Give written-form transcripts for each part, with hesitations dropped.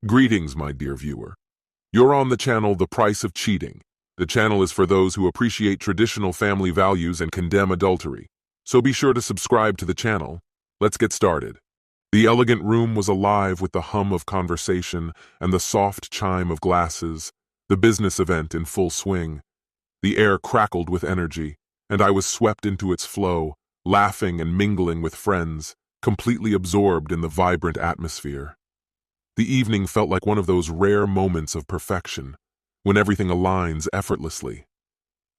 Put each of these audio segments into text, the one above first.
Greetings, my dear viewer. You're on the channel The Price of Cheating. The channel is for those who appreciate traditional family values and condemn adultery. So be sure to subscribe to the channel. Let's get started. The elegant room was alive with the hum of conversation and the soft chime of glasses, the business event in full swing. The air crackled with energy, and I was swept into its flow, laughing and mingling with friends, completely absorbed in the vibrant atmosphere. The evening felt like one of those rare moments of perfection, when everything aligns effortlessly.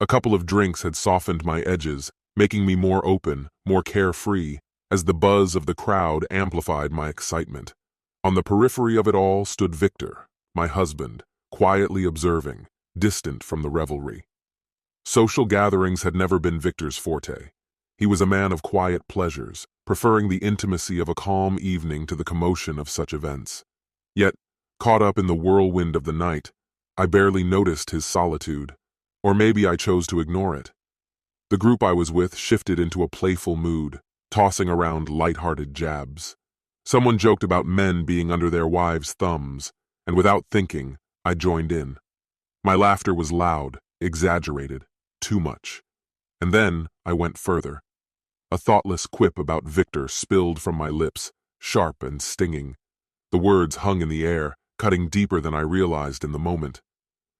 A couple of drinks had softened my edges, making me more open, more carefree, as the buzz of the crowd amplified my excitement. On the periphery of it all stood Victor, my husband, quietly observing, distant from the revelry. Social gatherings had never been Victor's forte. He was a man of quiet pleasures, preferring the intimacy of a calm evening to the commotion of such events. Yet, caught up in the whirlwind of the night, I barely noticed his solitude, or maybe I chose to ignore it. The group I was with shifted into a playful mood, tossing around light-hearted jabs. Someone joked about men being under their wives' thumbs, and without thinking, I joined in. My laughter was loud, exaggerated, too much. And then I went further. A thoughtless quip about Victor spilled from my lips, sharp and stinging. The words hung in the air, cutting deeper than I realized in the moment.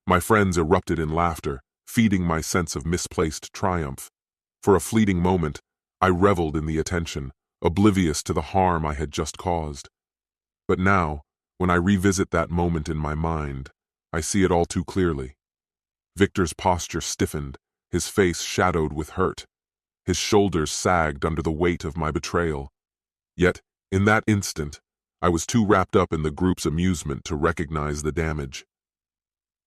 My friends erupted in laughter, feeding my sense of misplaced triumph. For a fleeting moment, I reveled in the attention, oblivious to the harm I had just caused. But now, when I revisit that moment in my mind, I see it all too clearly. Victor's posture stiffened, his face shadowed with hurt. His shoulders sagged under the weight of my betrayal. Yet, in that instant, I was too wrapped up in the group's amusement to recognize the damage.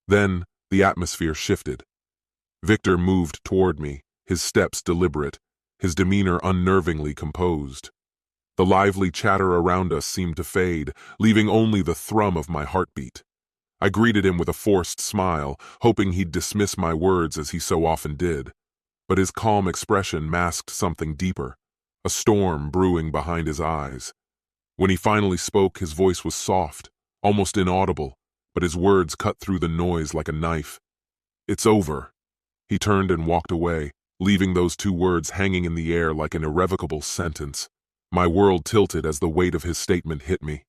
Then, the atmosphere shifted. Victor moved toward me, his steps deliberate, his demeanor unnervingly composed. The lively chatter around us seemed to fade, leaving only the thrum of my heartbeat. I greeted him with a forced smile, hoping he'd dismiss my words as he so often did. But his calm expression masked something deeper, a storm brewing behind his eyes. When he finally spoke, his voice was soft, almost inaudible, but his words cut through the noise like a knife. "It's over." He turned and walked away, leaving those two words hanging in the air like an irrevocable sentence. My world tilted as the weight of his statement hit me.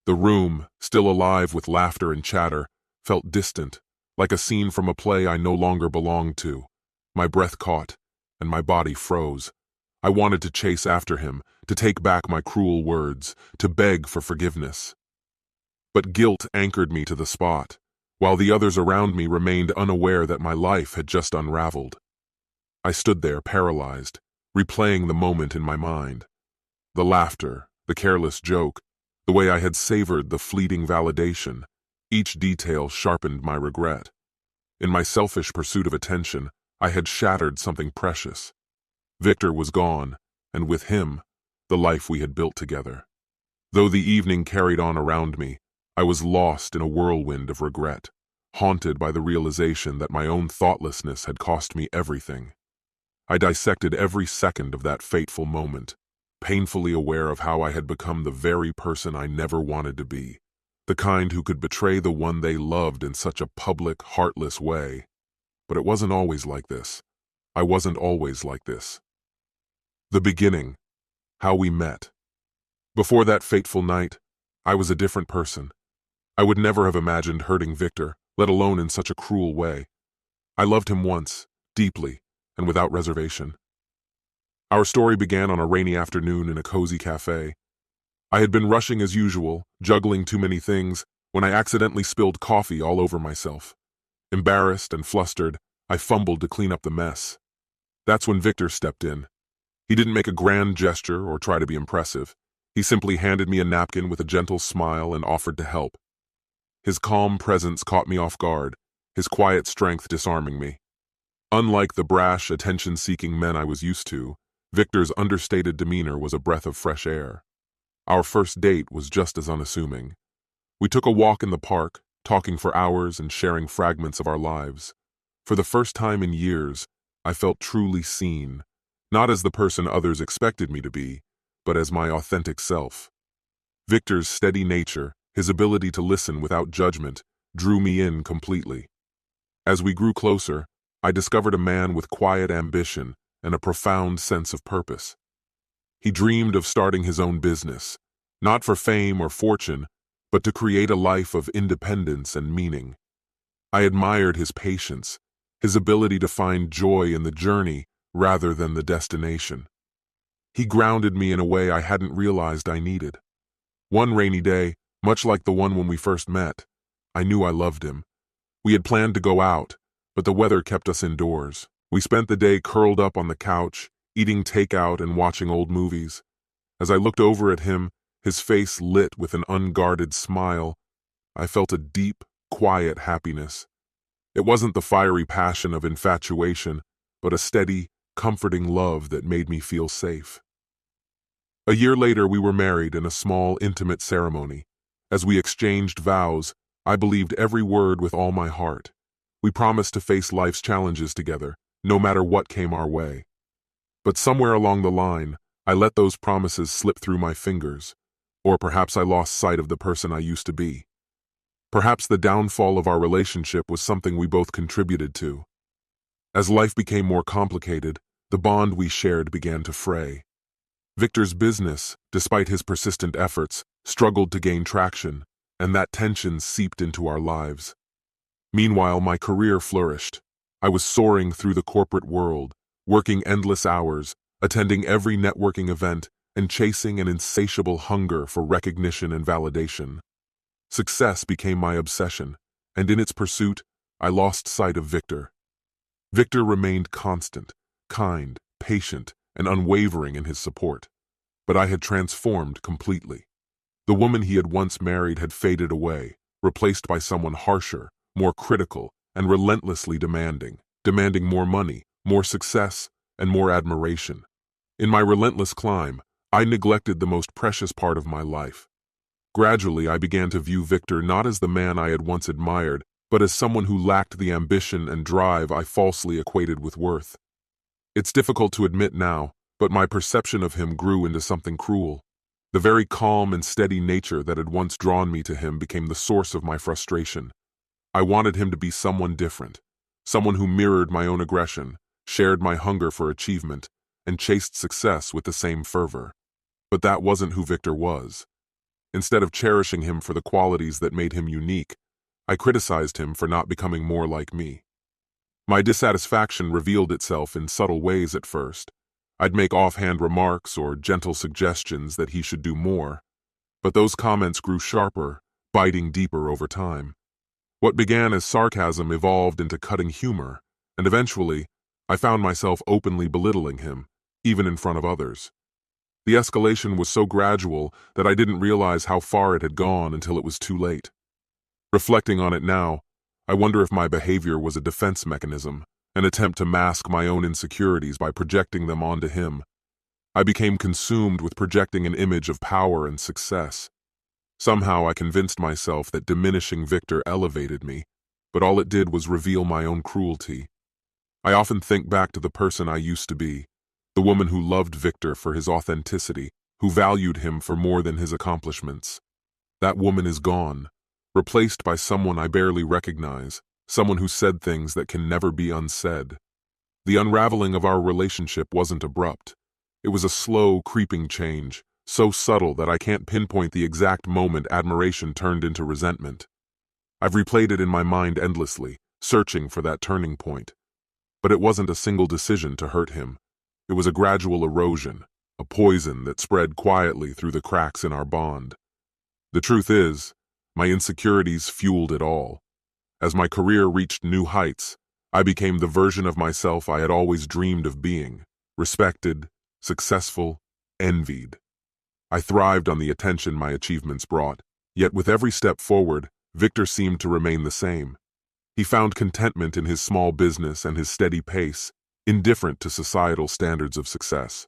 The room, still alive with laughter and chatter, felt distant, like a scene from a play I no longer belonged to. My breath caught, and my body froze. I wanted to chase after him, to take back my cruel words, to beg for forgiveness. But guilt anchored me to the spot, while the others around me remained unaware that my life had just unraveled. I stood there paralyzed, replaying the moment in my mind. The laughter, the careless joke, the way I had savored the fleeting validation, each detail sharpened my regret. In my selfish pursuit of attention, I had shattered something precious. Victor was gone, and with him, the life we had built together. Though the evening carried on around me, I was lost in a whirlwind of regret, haunted by the realization that my own thoughtlessness had cost me everything. I dissected every second of that fateful moment, painfully aware of how I had become the very person I never wanted to be, the kind who could betray the one they loved in such a public, heartless way. But it wasn't always like this. I wasn't always like this. The beginning. How we met. Before that fateful night, I was a different person. I would never have imagined hurting Victor, let alone in such a cruel way. I loved him once, deeply, and without reservation. Our story began on a rainy afternoon in a cozy cafe. I had been rushing as usual, juggling too many things, when I accidentally spilled coffee all over myself. Embarrassed and flustered, I fumbled to clean up the mess. That's when Victor stepped in. He didn't make a grand gesture or try to be impressive. He simply handed me a napkin with a gentle smile and offered to help. His calm presence caught me off guard, his quiet strength disarming me. Unlike the brash, attention-seeking men I was used to, Victor's understated demeanor was a breath of fresh air. Our first date was just as unassuming. We took a walk in the park, talking for hours and sharing fragments of our lives. For the first time in years, I felt truly seen, not as the person others expected me to be, but as my authentic self. Victor's steady nature, His ability to listen without judgment drew me in completely. As we grew closer, I discovered a man with quiet ambition and a profound sense of purpose. He dreamed of starting his own business, not for fame or fortune, but to create a life of independence and meaning. I admired his patience, his ability to find joy in the journey rather than the destination. He grounded me in a way I hadn't realized I needed. One rainy day, much like the one when we first met, I knew I loved him. We had planned to go out, but the weather kept us indoors. We spent the day curled up on the couch, eating takeout and watching old movies. As I looked over at him, his face lit with an unguarded smile, I felt a deep, quiet happiness. It wasn't the fiery passion of infatuation, but a steady, comforting love that made me feel safe. A year later, we were married in a small, intimate ceremony. As we exchanged vows, I believed every word with all my heart. We promised to face life's challenges together, no matter what came our way. But somewhere along the line, I let those promises slip through my fingers, or perhaps I lost sight of the person I used to be. Perhaps the downfall of our relationship was something we both contributed to. As life became more complicated, the bond we shared began to fray. Victor's business, despite his persistent efforts, struggled to gain traction, and that tension seeped into our lives. Meanwhile, my career flourished. I was soaring through the corporate world, working endless hours, attending every networking event, and chasing an insatiable hunger for recognition and validation. Success became my obsession, and in its pursuit, I lost sight of Victor. Victor remained constant, kind, patient, and unwavering in his support. But I had transformed completely. The woman he had once married had faded away, replaced by someone harsher, more critical, and relentlessly demanding more money, more success, and more admiration. In my relentless climb, I neglected the most precious part of my life. Gradually, I began to view Victor not as the man I had once admired, but as someone who lacked the ambition and drive I falsely equated with worth. It's difficult to admit now, but my perception of him grew into something cruel. The very calm and steady nature that had once drawn me to him became the source of my frustration. I wanted him to be someone different, someone who mirrored my own aggression, shared my hunger for achievement, and chased success with the same fervor. But that wasn't who Victor was. Instead of cherishing him for the qualities that made him unique, I criticized him for not becoming more like me. My dissatisfaction revealed itself in subtle ways at first. I'd make offhand remarks or gentle suggestions that he should do more, but those comments grew sharper, biting deeper over time. What began as sarcasm evolved into cutting humor, and eventually, I found myself openly belittling him, even in front of others. The escalation was so gradual that I didn't realize how far it had gone until it was too late. Reflecting on it now, I wonder if my behavior was a defense mechanism, an attempt to mask my own insecurities by projecting them onto him. I became consumed with projecting an image of power and success. Somehow I convinced myself that diminishing Victor elevated me, but all it did was reveal my own cruelty. I often think back to the person I used to be, the woman who loved Victor for his authenticity, who valued him for more than his accomplishments. That woman is gone, replaced by someone I barely recognize, someone who said things that can never be unsaid. The unraveling of our relationship wasn't abrupt. It was a slow, creeping change, so subtle that I can't pinpoint the exact moment admiration turned into resentment. I've replayed it in my mind endlessly, searching for that turning point. But it wasn't a single decision to hurt him. It was a gradual erosion, a poison that spread quietly through the cracks in our bond. The truth is, my insecurities fueled it all. As my career reached new heights, I became the version of myself I had always dreamed of being, respected, successful, envied. I thrived on the attention my achievements brought, yet with every step forward, Victor seemed to remain the same. He found contentment in his small business and his steady pace, indifferent to societal standards of success.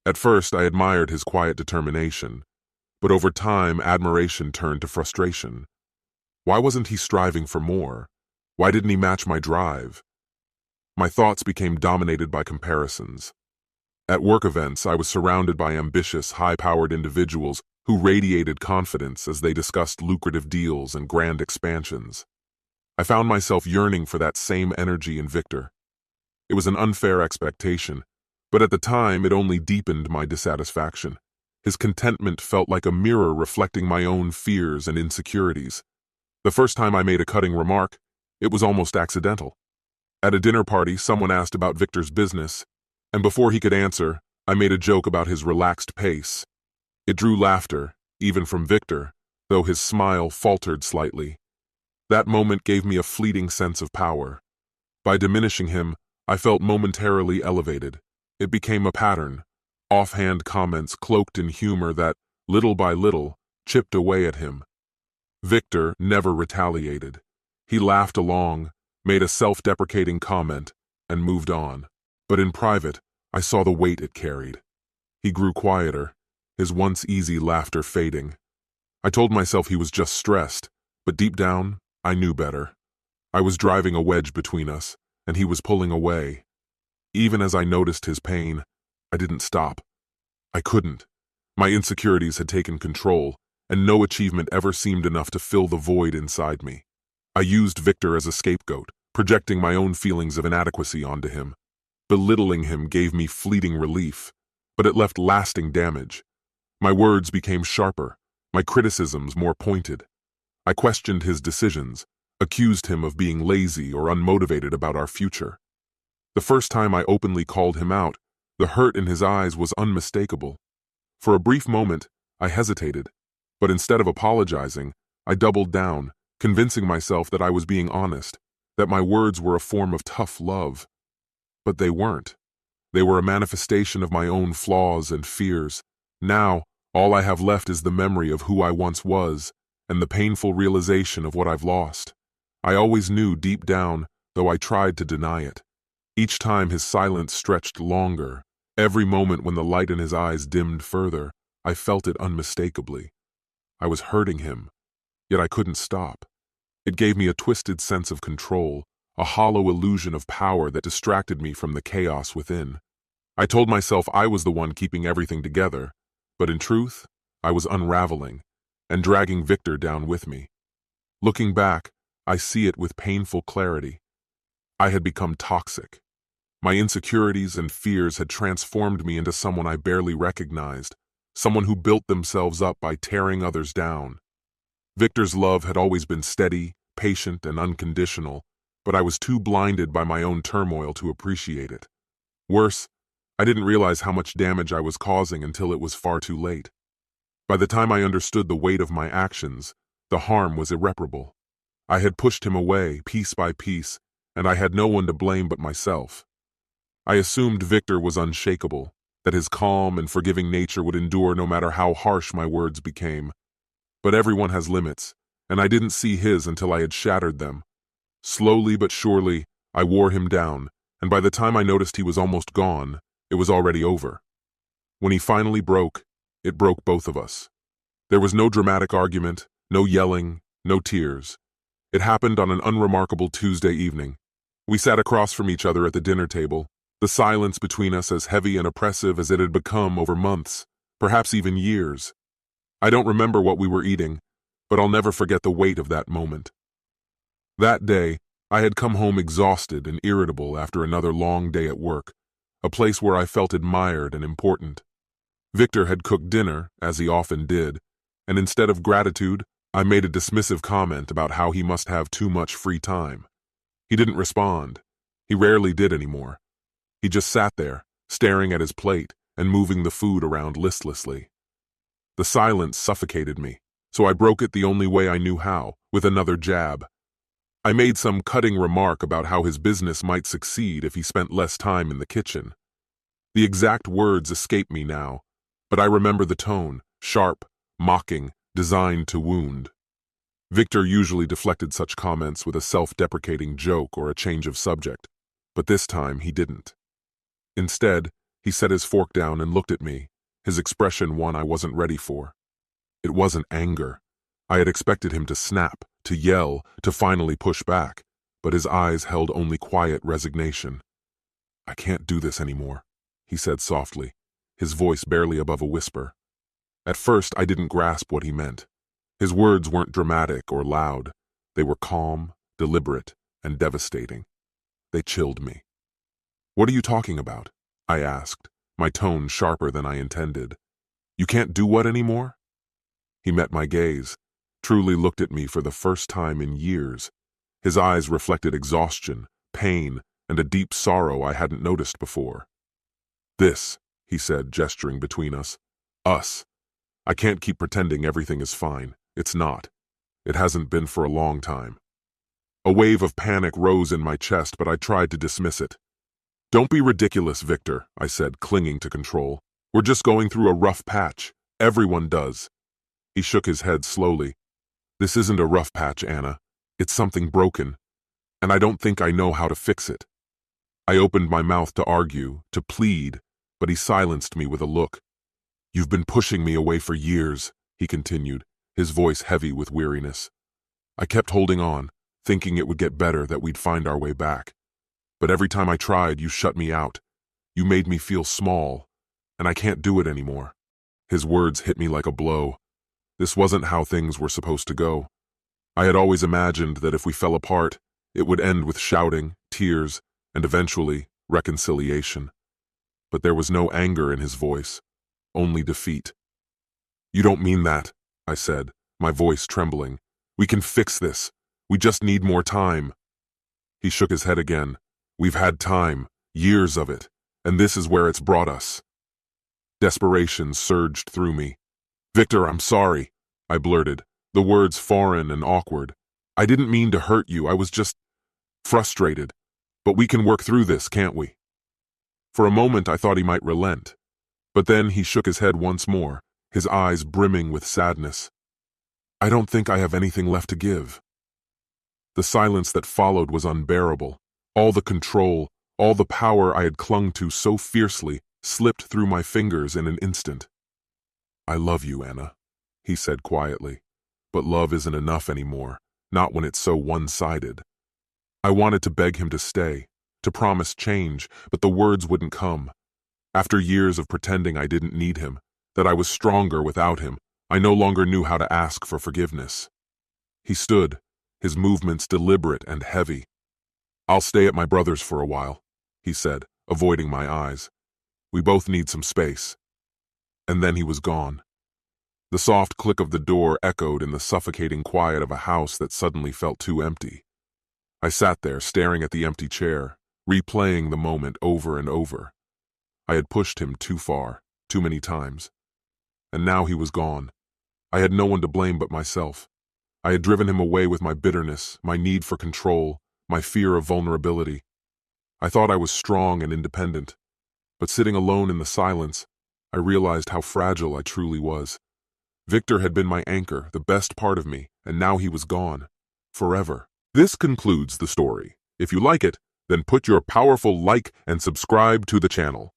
At first, I admired his quiet determination, but over time, admiration turned to frustration. Why wasn't he striving for more? Why didn't he match my drive? My thoughts became dominated by comparisons. At work events, I was surrounded by ambitious, high-powered individuals who radiated confidence as they discussed lucrative deals and grand expansions. I found myself yearning for that same energy in Victor. It was an unfair expectation, but at the time it only deepened my dissatisfaction. His contentment felt like a mirror reflecting my own fears and insecurities. The first time I made a cutting remark, it was almost accidental. At a dinner party, someone asked about Victor's business, and before he could answer, I made a joke about his relaxed pace. It drew laughter, even from Victor, though his smile faltered slightly. That moment gave me a fleeting sense of power. By diminishing him, I felt momentarily elevated. It became a pattern, offhand comments cloaked in humor that, little by little, chipped away at him. Victor never retaliated. He laughed along, made a self-deprecating comment, and moved on. But in private, I saw the weight it carried. He grew quieter, his once easy laughter fading. I told myself he was just stressed, but deep down, I knew better. I was driving a wedge between us, and he was pulling away. Even as I noticed his pain, I didn't stop. I couldn't. My insecurities had taken control, and no achievement ever seemed enough to fill the void inside me. I used Victor as a scapegoat, projecting my own feelings of inadequacy onto him. Belittling him gave me fleeting relief, but it left lasting damage. My words became sharper, my criticisms more pointed. I questioned his decisions, accused him of being lazy or unmotivated about our future. The first time I openly called him out, the hurt in his eyes was unmistakable. For a brief moment, I hesitated, but instead of apologizing, I doubled down, convincing myself that I was being honest, that my words were a form of tough love. But they weren't. They were a manifestation of my own flaws and fears. Now, all I have left is the memory of who I once was, and the painful realization of what I've lost. I always knew deep down, though I tried to deny it. Each time his silence stretched longer, every moment when the light in his eyes dimmed further, I felt it unmistakably. I was hurting him, yet I couldn't stop. It gave me a twisted sense of control, a hollow illusion of power that distracted me from the chaos within. I told myself I was the one keeping everything together, but in truth, I was unraveling and dragging Victor down with me. Looking back, I see it with painful clarity. I had become toxic. My insecurities and fears had transformed me into someone I barely recognized, someone who built themselves up by tearing others down. Victor's love had always been steady, patient, and unconditional, but I was too blinded by my own turmoil to appreciate it. Worse, I didn't realize how much damage I was causing until it was far too late. By the time I understood the weight of my actions, the harm was irreparable. I had pushed him away, piece by piece, and I had no one to blame but myself. I assumed Victor was unshakable, that his calm and forgiving nature would endure no matter how harsh my words became. But everyone has limits, and I didn't see his until I had shattered them. Slowly but surely, I wore him down, and by the time I noticed he was almost gone, it was already over. When he finally broke, it broke both of us. There was no dramatic argument, no yelling, no tears. It happened on an unremarkable Tuesday evening. We sat across from each other at the dinner table, the silence between us as heavy and oppressive as it had become over months, perhaps even years. I don't remember what we were eating, but I'll never forget the weight of that moment. That day, I had come home exhausted and irritable after another long day at work, a place where I felt admired and important. Victor had cooked dinner, as he often did, and instead of gratitude, I made a dismissive comment about how he must have too much free time. He didn't respond. He rarely did anymore. He just sat there, staring at his plate and moving the food around listlessly. The silence suffocated me, so I broke it the only way I knew how, with another jab. I made some cutting remark about how his business might succeed if he spent less time in the kitchen. The exact words escape me now, but I remember the tone, sharp, mocking, designed to wound. Victor usually deflected such comments with a self-deprecating joke or a change of subject, but this time he didn't. Instead, he set his fork down and looked at me, his expression one I wasn't ready for. It wasn't anger. I had expected him to snap, to yell, to finally push back, but his eyes held only quiet resignation. "I can't do this anymore," he said softly, his voice barely above a whisper. At first, I didn't grasp what he meant. His words weren't dramatic or loud. They were calm, deliberate, and devastating. They chilled me. "What are you talking about?" I asked, my tone sharper than I intended. "You can't do what anymore?" He met my gaze, truly looked at me for the first time in years. His eyes reflected exhaustion, pain, and a deep sorrow I hadn't noticed before. "This," he said, gesturing between us. "Us. I can't keep pretending everything is fine. It's not. It hasn't been for a long time." A wave of panic rose in my chest, but I tried to dismiss it. "Don't be ridiculous, Victor," I said, clinging to control. "We're just going through a rough patch. Everyone does." He shook his head slowly. "This isn't a rough patch, Anna. It's something broken, and I don't think I know how to fix it." I opened my mouth to argue, to plead, but he silenced me with a look. "You've been pushing me away for years," he continued, his voice heavy with weariness. "I kept holding on, thinking it would get better, that we'd find our way back. But every time I tried, you shut me out. You made me feel small, and I can't do it anymore." His words hit me like a blow. This wasn't how things were supposed to go. I had always imagined that if we fell apart, it would end with shouting, tears, and eventually reconciliation. But there was no anger in his voice, only defeat. "You don't mean that," I said, my voice trembling. "We can fix this. We just need more time." He shook his head again. "We've had time, years of it, and this is where it's brought us." Desperation surged through me. "Victor, I'm sorry," I blurted, the words foreign and awkward. "I didn't mean to hurt you. I was just frustrated. But we can work through this, can't we?" For a moment, I thought he might relent. But then he shook his head once more, his eyes brimming with sadness. "I don't think I have anything left to give." The silence that followed was unbearable. All the control, all the power I had clung to so fiercely slipped through my fingers in an instant. "I love you, Anna," he said quietly. "But love isn't enough anymore, not when it's so one-sided." I wanted to beg him to stay, to promise change, but the words wouldn't come. After years of pretending I didn't need him, that I was stronger without him, I no longer knew how to ask for forgiveness. He stood, his movements deliberate and heavy. "I'll stay at my brother's for a while," he said, avoiding my eyes. "We both need some space." And then he was gone. The soft click of the door echoed in the suffocating quiet of a house that suddenly felt too empty. I sat there, staring at the empty chair, replaying the moment over and over. I had pushed him too far, too many times. And now he was gone. I had no one to blame but myself. I had driven him away with my bitterness, my need for control, my fear of vulnerability. I thought I was strong and independent, but sitting alone in the silence, I realized how fragile I truly was. Victor had been my anchor, the best part of me, and now he was gone. Forever. This concludes the story. If you like it, then put your powerful like and subscribe to the channel.